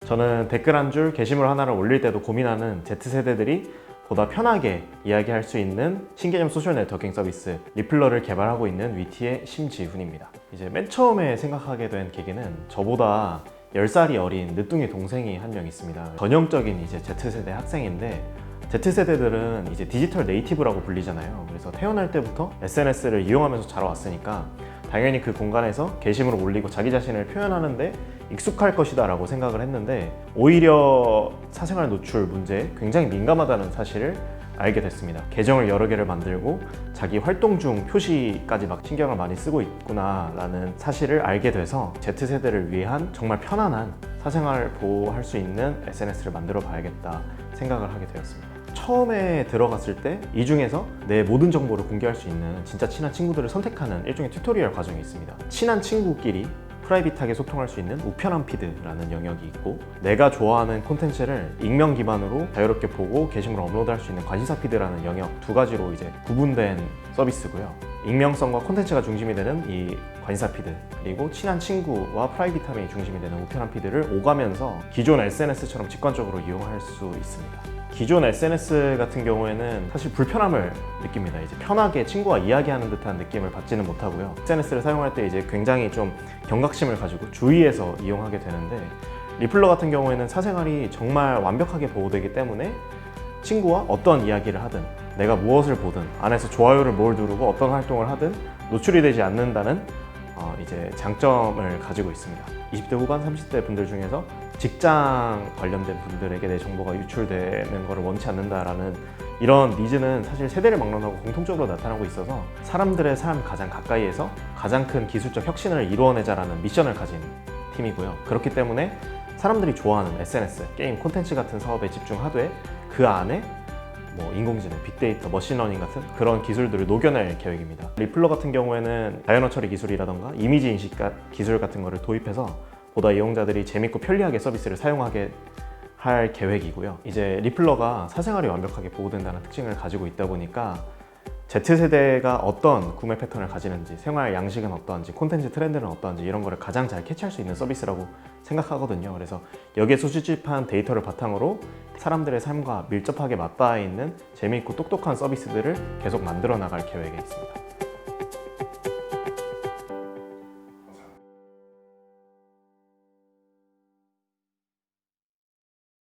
저는 댓글 한 줄, 게시물 하나를 올릴 때도 고민하는 Z세대들이 보다 편하게 이야기할 수 있는 신개념 소셜 네트워킹 서비스 리플러를 개발하고 있는 위티의 심지훈입니다. 이제 맨 처음에 생각하게 된 계기는 저보다 10살이 어린 늦둥이 동생이 한 명 있습니다. 전형적인 이제 Z세대 학생인데 Z세대들은 이제 디지털 네이티브라고 불리잖아요. 그래서 태어날 때부터 SNS를 이용하면서 자라왔으니까 당연히 그 공간에서 게시물을 올리고 자기 자신을 표현하는데 익숙할 것이다 라고 생각을 했는데 오히려 사생활 노출 문제에 굉장히 민감하다는 사실을 알게 됐습니다. 계정을 여러 개를 만들고 자기 활동 중 표시까지 막 신경을 많이 쓰고 있구나 라는 사실을 알게 돼서 Z세대를 위한 정말 편안한 사생활 보호할 수 있는 SNS를 만들어 봐야겠다 생각을 하게 되었습니다. 처음에 들어갔을 때 이 중에서 내 모든 정보를 공개할 수 있는 진짜 친한 친구들을 선택하는 일종의 튜토리얼 과정이 있습니다. 친한 친구끼리 프라이빗하게 소통할 수 있는 우편함 피드라는 영역이 있고, 내가 좋아하는 콘텐츠를 익명 기반으로 자유롭게 보고 게시물을 업로드할 수 있는 관심사 피드라는 영역 두 가지로 이제 구분된 서비스고요. 익명성과 콘텐츠가 중심이 되는 이 관심사 피드, 그리고 친한 친구와 프라이빗함이 중심이 되는 우편함 피드를 오가면서 기존 SNS처럼 직관적으로 이용할 수 있습니다. 기존 SNS 같은 경우에는 사실 불편함을 느낍니다. 이제 편하게 친구와 이야기하는 듯한 느낌을 받지는 못하고요. SNS를 사용할 때 이제 굉장히 좀 경각심을 가지고 주의해서 이용하게 되는데, 리플러 같은 경우에는 사생활이 정말 완벽하게 보호되기 때문에 친구와 어떤 이야기를 하든 내가 무엇을 보든 안에서 좋아요를 뭘 누르고 어떤 활동을 하든 노출이 되지 않는다는 이제 장점을 가지고 있습니다. 20대 후반, 30대 분들 중에서 직장 관련된 분들에게 내 정보가 유출되는 것을 원치 않는다라는 이런 니즈는 사실 세대를 막론하고 공통적으로 나타나고 있어서 사람들의 삶 가장 가까이에서 가장 큰 기술적 혁신을 이루어내자라는 미션을 가진 팀이고요. 그렇기 때문에 사람들이 좋아하는 SNS, 게임, 콘텐츠 같은 사업에 집중하되 그 안에 인공지능, 빅데이터, 머신러닝 같은 그런 기술들을 녹여낼 계획입니다. 리플러 같은 경우에는 자연어 처리 기술이라던가 이미지 인식 기술 같은 거를 도입해서 보다 이용자들이 재밌고 편리하게 서비스를 사용하게 할 계획이고요. 이제 리플러가 사생활이 완벽하게 보호된다는 특징을 가지고 있다 보니까 Z세대가 어떤 구매 패턴을 가지는지, 생활 양식은 어떠한지, 콘텐츠 트렌드는 어떠한지 이런 거를 가장 잘 캐치할 수 있는 서비스라고 생각하거든요. 그래서 여기에 수집한 데이터를 바탕으로 사람들의 삶과 밀접하게 맞닿아 있는 재미있고 똑똑한 서비스들을 계속 만들어 나갈 계획에 있습니다.